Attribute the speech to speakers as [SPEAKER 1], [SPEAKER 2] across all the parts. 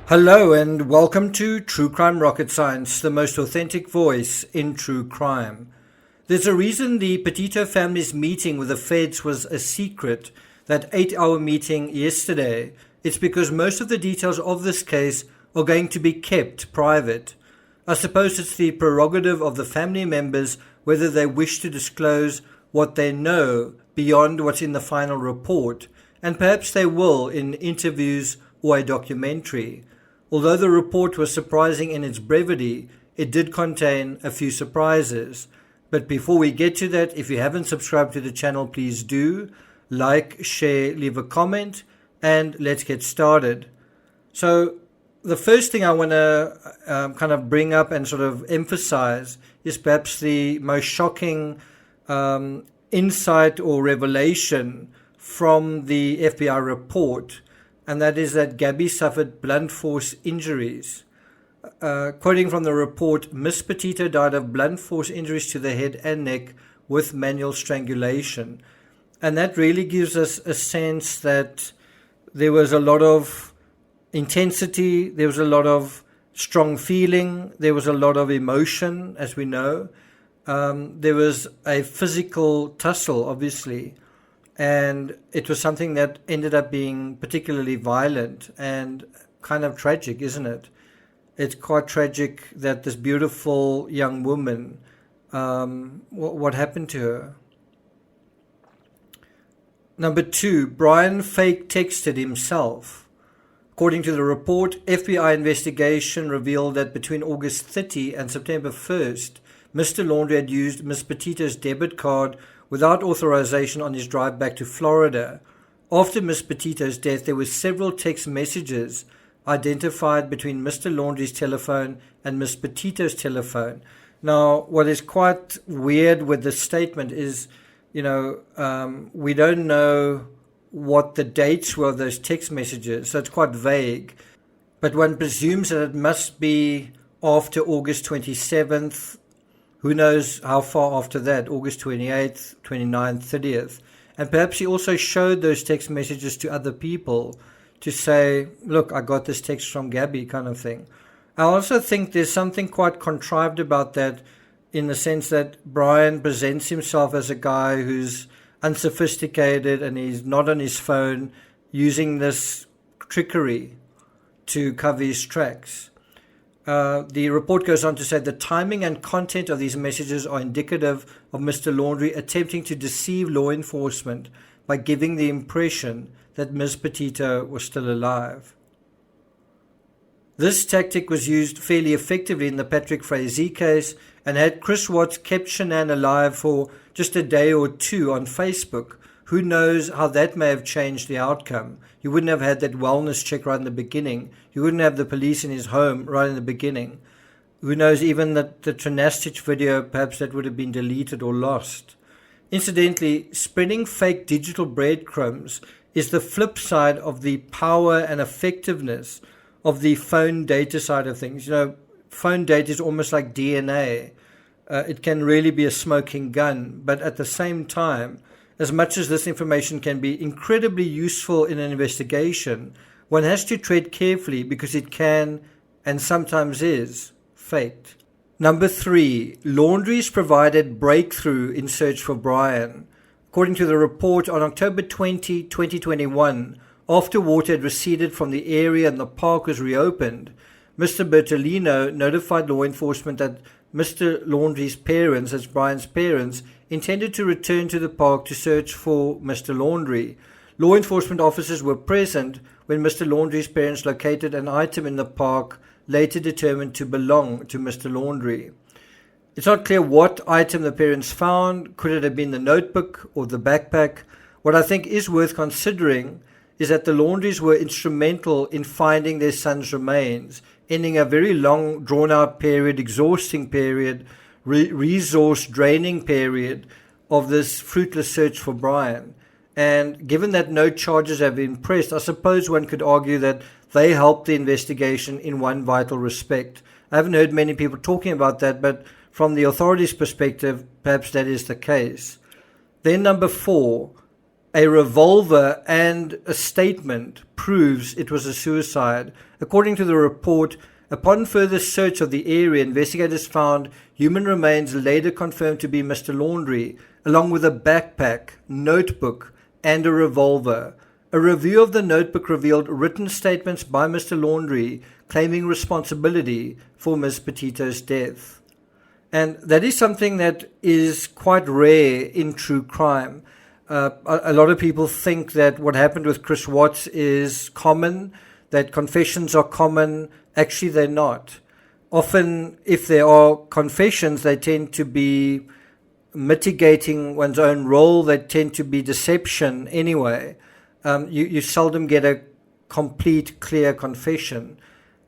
[SPEAKER 1] Hello and welcome to True Crime Rocket Science, the most authentic voice in true crime. There's a reason the Petito family's meeting with the feds was a secret, that 8-hour meeting yesterday. It's because most of the details of this case are going to be kept private. I suppose it's the prerogative of the family members whether they wish to disclose what they know beyond what's in the final report, and perhaps they will in interviews or a documentary. Although the report was surprising in its brevity, it did contain a few surprises. But before we get to that, if you haven't subscribed to the channel, please do. Like, share, leave a comment, and let's get started. So the first thing I want to kind of bring up and sort of emphasize is perhaps the most shocking insight or revelation from the FBI report, and that is that Gabby suffered blunt force injuries. Quoting from the report, Miss Petito died of blunt force injuries to the head and neck with manual strangulation. And that really gives us a sense that there was a lot of intensity, there was a lot of strong feeling, there was a lot of emotion, as we know. There was a physical tussle, obviously. And it was something that ended up being particularly violent and kind of tragic, isn't it? It's quite tragic that this beautiful young woman, what happened to her? Number 2, Brian fake texted himself. According to the report, FBI investigation revealed that between August 30 and September 1st, Mr. Laundrie had used Miss Petito's debit card without authorization on his drive back to Florida. After Miss Petito's death, there were several text messages identified between Mr. Laundrie's telephone and Miss Petito's telephone. Now, what is quite weird with this statement is, we don't know what the dates were of those text messages, so it's quite vague. But one presumes that it must be after August 27th, who knows how far after that, August 28th, 29th, 30th. And perhaps he also showed those text messages to other people to say, look, I got this text from Gabby, kind of thing. I also think there's something quite contrived about that, in the sense that Brian presents himself as a guy who's unsophisticated and he's not on his phone, using this trickery to cover his tracks. The report goes on to say the timing and content of these messages are indicative of Mr. Laundrie attempting to deceive law enforcement by giving the impression that Ms. Petito was still alive. This tactic was used fairly effectively in the Patrick Frazee case, and had Chris Watts kept Shanann alive for just a day or two on Facebook, who knows how that may have changed the outcome. You wouldn't have had that wellness check right in the beginning. You wouldn't have the police in his home right in the beginning. Who knows, even the Trinastich video, perhaps that would have been deleted or lost. Incidentally, spreading fake digital breadcrumbs is the flip side of the power and effectiveness of the phone data side of things. Phone data is almost like DNA. It can really be a smoking gun, but at the same time, as much as this information can be incredibly useful in an investigation, one has to tread carefully because it can, and sometimes is, faked. Number 3, Laundrie's provided breakthrough in search for Brian. According to the report, on October 20, 2021, after water had receded from the area and the park was reopened, Mr. Bertolino notified law enforcement that Mr. Laundrie's parents, that's Brian's parents, intended to return to the park to search for Mr. Laundrie. Law enforcement officers were present when Mr. Laundrie's parents located an item in the park later determined to belong to Mr. Laundrie. It's not clear what item the parents found. Could it have been the notebook or the backpack? What I think is worth considering is that the Laundries were instrumental in finding their son's remains, ending a very long, drawn-out period, exhausting period, resource-draining period of this fruitless search for Brian. And given that no charges have been pressed, I suppose one could argue that they helped the investigation in one vital respect. I haven't heard many people talking about that, but from the authorities' perspective, perhaps that is the case. Then number 4, a revolver and a statement proves it was a suicide. According to the report, upon further search of the area, investigators found human remains later confirmed to be Mr. Laundrie, along with a backpack, notebook, and a revolver. A review of the notebook revealed written statements by Mr. Laundrie claiming responsibility for Ms. Petito's death. And that is something that is quite rare in true crime. A lot of people think that what happened with Chris Watts is common, that confessions are common. Actually, they're not. Often, if there are confessions, they tend to be mitigating one's own role. They tend to be deception anyway. You seldom get a complete, clear confession.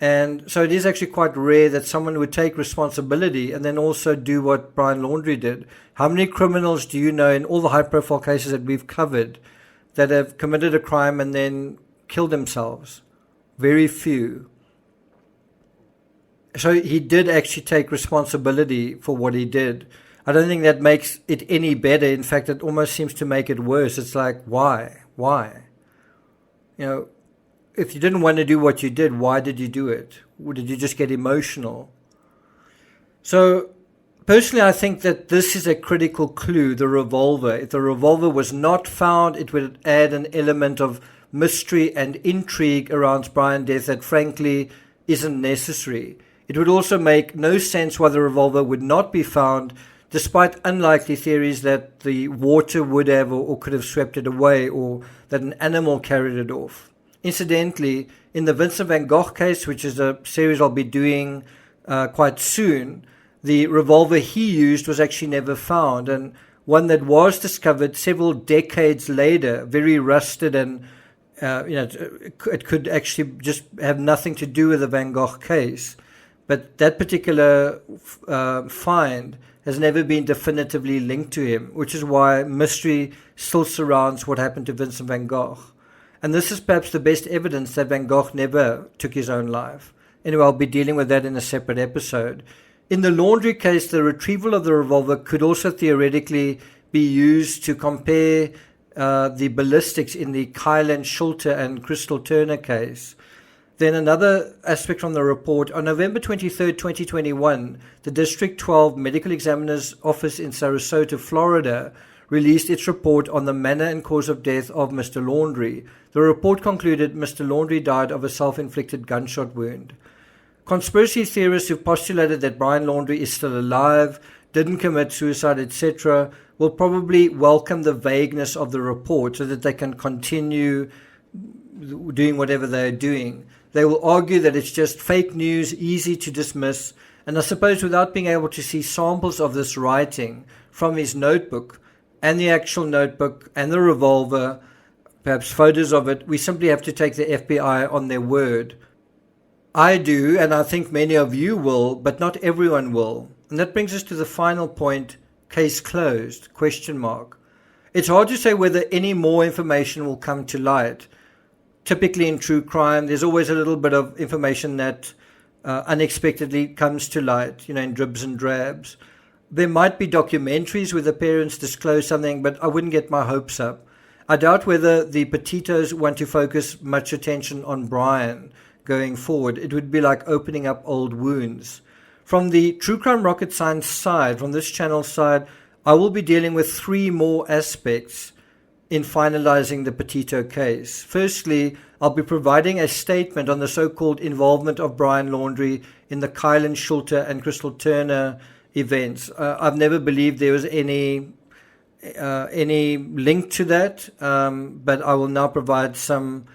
[SPEAKER 1] And so it is actually quite rare that someone would take responsibility and then also do what Brian Laundrie did. How many criminals do you know in all the high-profile cases that we've covered that have committed a crime and then killed themselves? Very few. So he did actually take responsibility for what he did. I don't think that makes it any better. In fact, it almost seems to make it worse. It's like, why? Why? You know, if you didn't want to do what you did, why did you do it? Or did you just get emotional? So, personally, I think that this is a critical clue, the revolver. If the revolver was not found, it would add an element of mystery and intrigue around Brian's death that, frankly, isn't necessary. It would also make no sense why the revolver would not be found, despite unlikely theories that the water would have or could have swept it away, or that an animal carried it off. Incidentally, in the Vincent van Gogh case, which is a series I'll be doing quite soon, the revolver he used was actually never found, and one that was discovered several decades later, very rusted, and it could actually just have nothing to do with the Van Gogh case. But that particular find has never been definitively linked to him, which is why mystery still surrounds what happened to Vincent van Gogh. And this is perhaps the best evidence that Van Gogh never took his own life. Anyway, I'll be dealing with that in a separate episode. In the Laundrie case, the retrieval of the revolver could also theoretically be used to compare the ballistics in the Kylan Schulter and Crystal Turner case. Then another aspect from the report, on November 23, 2021, the District 12 Medical Examiner's Office in Sarasota, Florida, released its report on the manner and cause of death of Mr. Laundrie. The report concluded Mr. Laundrie died of a self-inflicted gunshot wound. Conspiracy theorists who've postulated that Brian Laundrie is still alive, didn't commit suicide, etc., will probably welcome the vagueness of the report so that they can continue doing whatever they're doing. They will argue that it's just fake news, easy to dismiss, and I suppose without being able to see samples of this writing from his notebook, and the actual notebook and the revolver, perhaps photos of it, we simply have to take the FBI on their word. I do, and I think many of you will, but not everyone will. And that brings us to the final point, case closed, ? It's hard to say whether any more information will come to light. Typically in true crime, there's always a little bit of information that unexpectedly comes to light, in dribs and drabs. There might be documentaries where the parents disclose something, but I wouldn't get my hopes up. I doubt whether the Petitos want to focus much attention on Brian going forward. It would be like opening up old wounds. From the True Crime Rocket Science side, from this channel side, I will be dealing with 3 more aspects in finalizing the Petito case. Firstly, I'll be providing a statement on the so-called involvement of Brian Laundrie in the Kylan Schulter and Crystal Turner events. I've never believed there was any link to that, but I will now provide some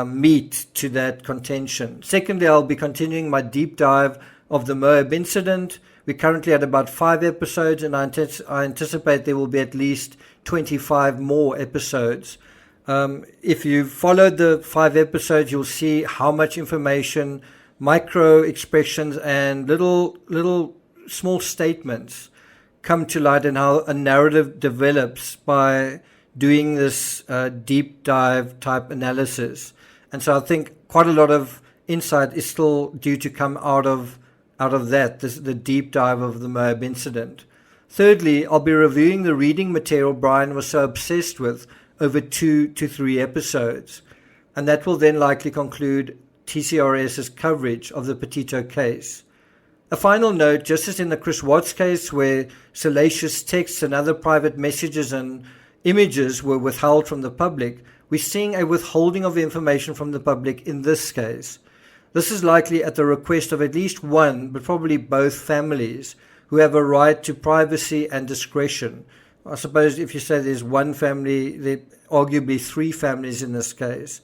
[SPEAKER 1] meat to that contention. Secondly, I'll be continuing my deep dive of the Moab incident. We're currently at about 5 episodes, and I anticipate there will be at least 25 more episodes. If you've followed the 5 episodes, you'll see how much information, micro expressions, and little small statements come to light, and how a narrative develops by doing this deep dive type analysis. And so I think quite a lot of insight is still due to come out of that, the deep dive of the Moab incident. Thirdly, I'll be reviewing the reading material Brian was so obsessed with over 2 to 3 episodes. And that will then likely conclude TCRS's coverage of the Petito case. A final note, just as in the Chris Watts case where salacious texts and other private messages and images were withheld from the public, we're seeing a withholding of information from the public in this case. This is likely at the request of at least one, but probably both families, who have a right to privacy and discretion. I suppose if you say there's one family, there are arguably 3 families in this case.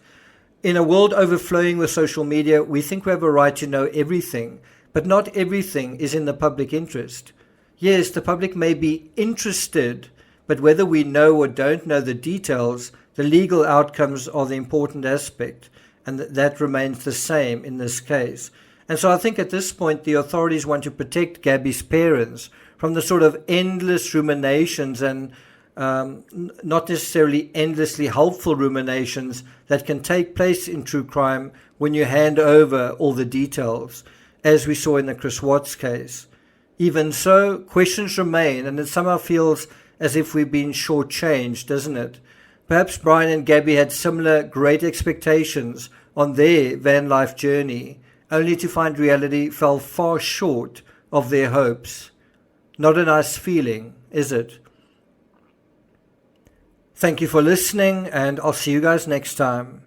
[SPEAKER 1] In a world overflowing with social media, we think we have a right to know everything, but not everything is in the public interest. Yes, the public may be interested, but whether we know or don't know the details, the legal outcomes are the important aspect, and that remains the same in this case. And so I think at this point the authorities want to protect Gabby's parents from the sort of endless ruminations and not necessarily endlessly helpful ruminations that can take place in true crime when you hand over all the details, as we saw in the Chris Watts case. Even so, questions remain, and it somehow feels as if we've been shortchanged, doesn't it? Perhaps Brian and Gabby had similar great expectations on their van life journey, only to find reality fell far short of their hopes. Not a nice feeling, is it? Thank you for listening, and I'll see you guys next time.